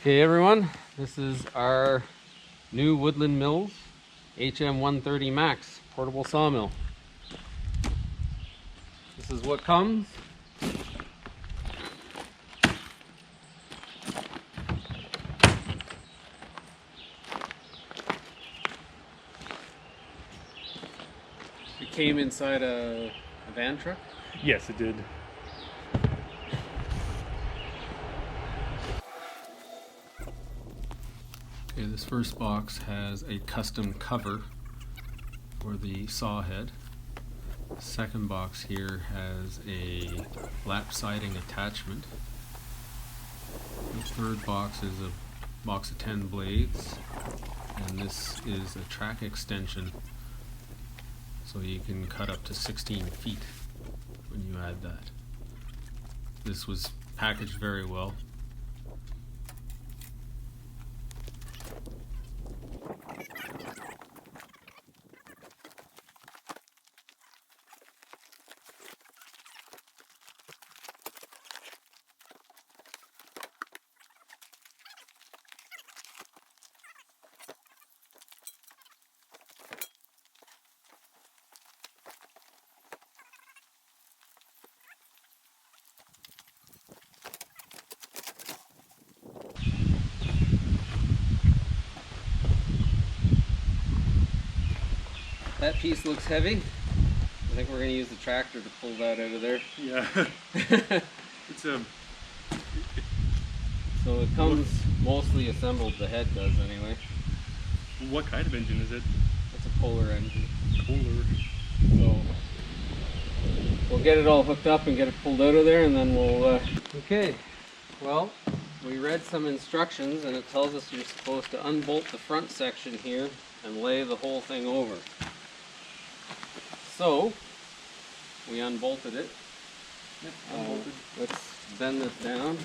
Okay everyone, this is our new Woodland Mills HM130Max portable sawmill. This is what comes. It came inside a van truck? Yes, it did. Okay, this first box has a custom cover for the saw head. The second box here has a lap siding attachment. The third box is a box of 10 blades, and this is a track extension, so you can cut up to 16 feet when you add that. This was packaged very well. That piece looks heavy. I think we're going to use the tractor to pull that out of there. Yeah. It's a... So it comes mostly assembled, the head does anyway. What kind of engine is it? It's a Kohler engine. Kohler. So we'll get it all hooked up and get it pulled out of there, and then we'll... Okay, well, we read some instructions and it tells us you're supposed to unbolt the front section here and lay the whole thing over. So we unbolted it. Yep, unbolted. Let's bend this down.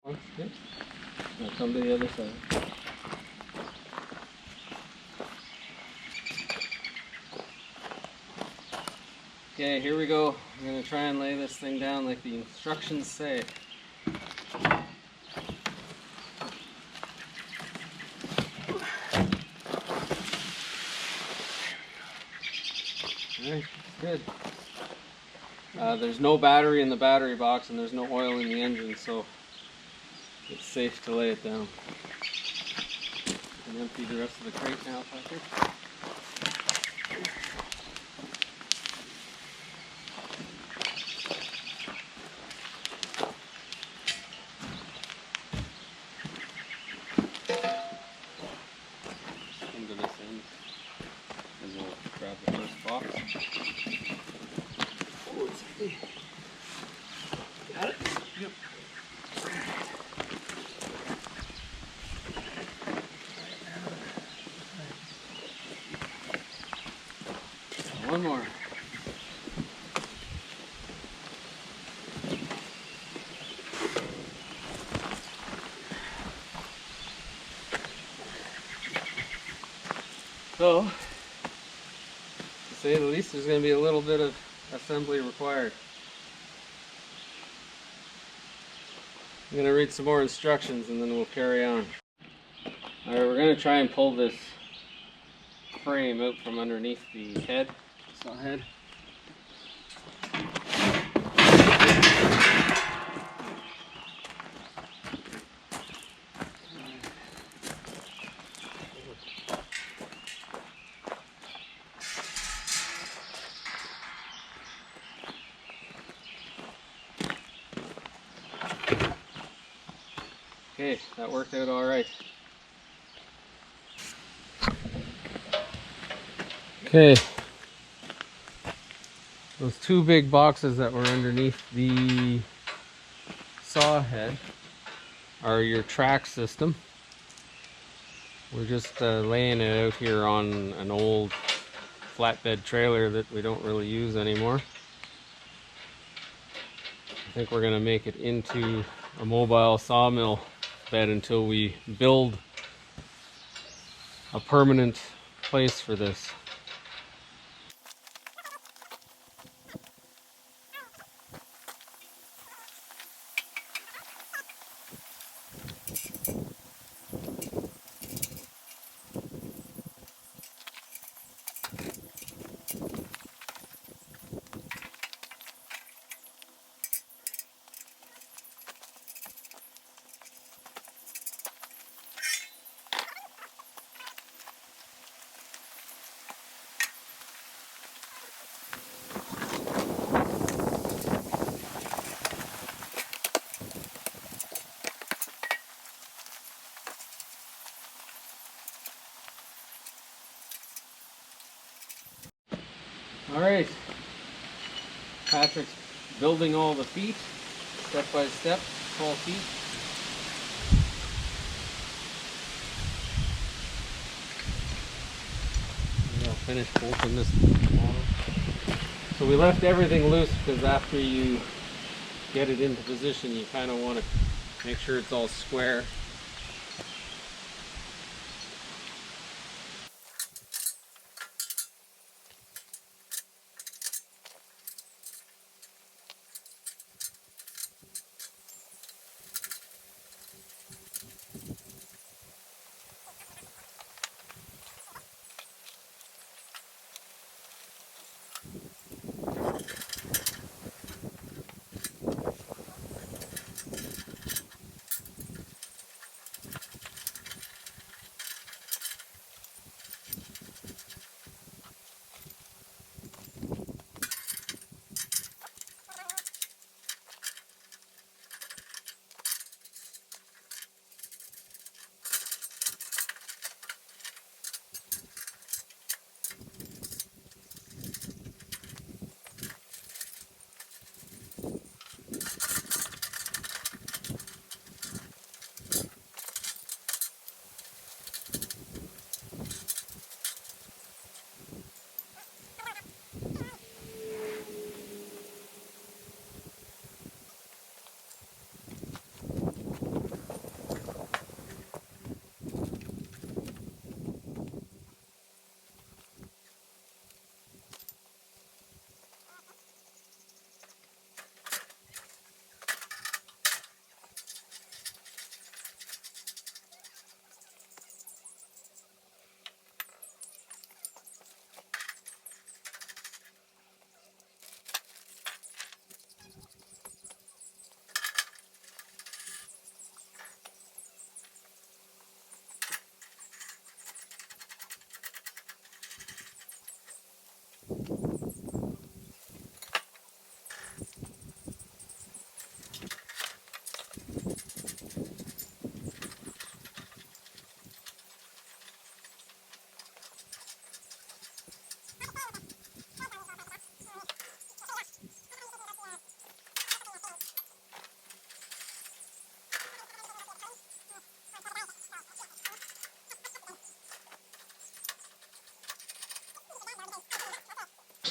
Okay. Now come to the other side. Okay, here we go. I'm going to try and lay this thing down like the instructions say. Alright, good. There's no battery in the battery box and there's no oil in the engine, so it's safe to lay it down. You can empty the rest of the crate now, Patrick. Into this end, and we'll grab the first box. Oh, it's heavy. Got it? Yep. one more. So, to say the least, there's going to be a little bit of assembly required. I'm going to read some more instructions and then we'll carry on. Alright, we're going to try and pull this frame out from underneath the head, saw head. Okay, that worked out all right. Okay, those two big boxes that were underneath the saw head are your track system. We're just laying it out here on an old flatbed trailer that we don't really use anymore. I think we're going to make it into a mobile sawmill bed until we build a permanent place for this. Alright, Patrick's building all the feet, step by step, 12 feet. Maybe I'll finish bolting this bottom. So we left everything loose because after you get it into position you kind of want to make sure it's all square.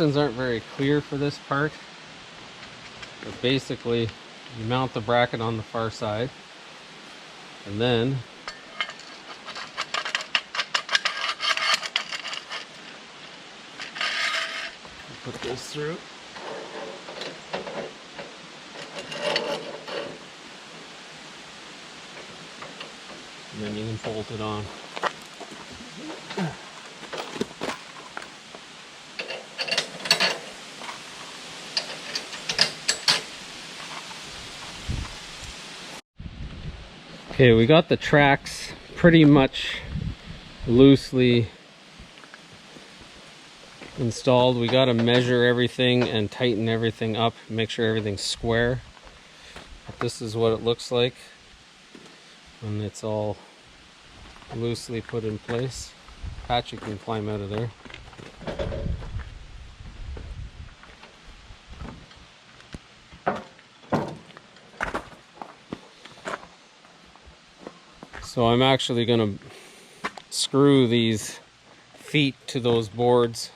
instructions aren't very clear for this part, but basically you mount the bracket on the far side, and then put this through. And then you can bolt it on. Okay, we got the tracks pretty much loosely installed. We got to measure everything and tighten everything up, make sure everything's square. But this is what it looks like when it's all loosely put in place. Patrick can climb out of there. So I'm actually going to screw these feet to those boards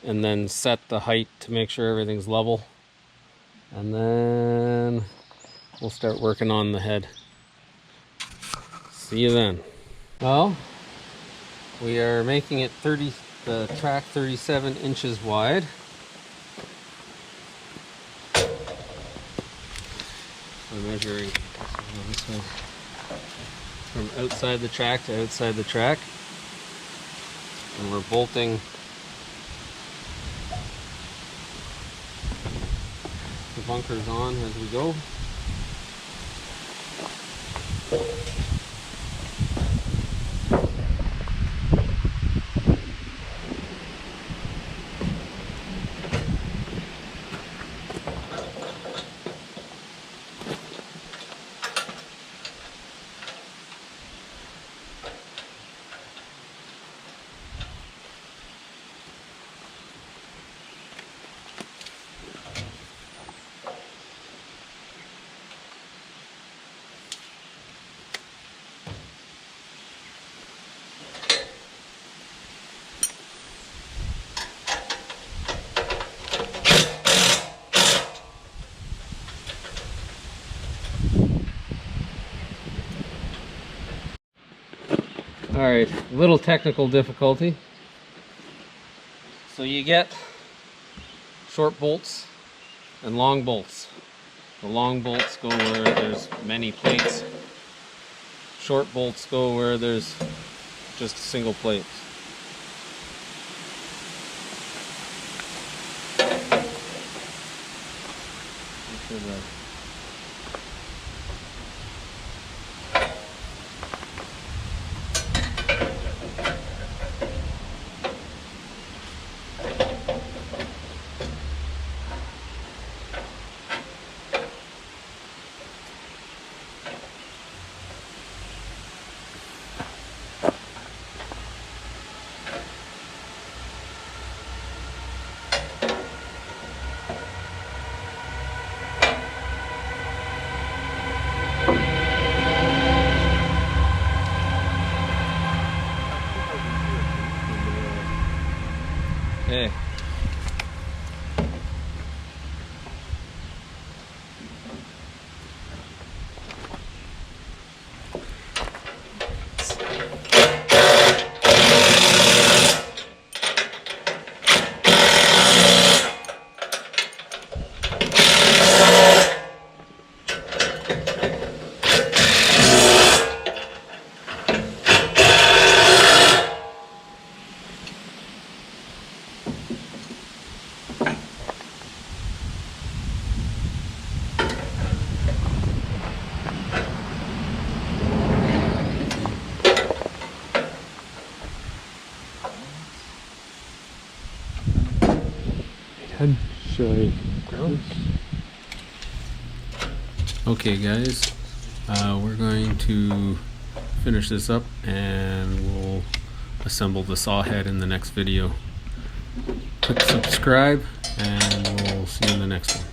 and then set the height to make sure everything's level. And then we'll start working on the head. See you then. Well, we are making it the track 37 inches wide. I'm measuring this one. From outside the track to outside the track, and we're bolting the bunkers on as we go. Alright, little technical difficulty. So you get short bolts and long bolts. The long bolts go where there's many plates. Short bolts go where there's just a single plate. Okay. Okay guys, we're going to finish this up and we'll assemble the saw head in the next video. Click subscribe and we'll see you in the next one.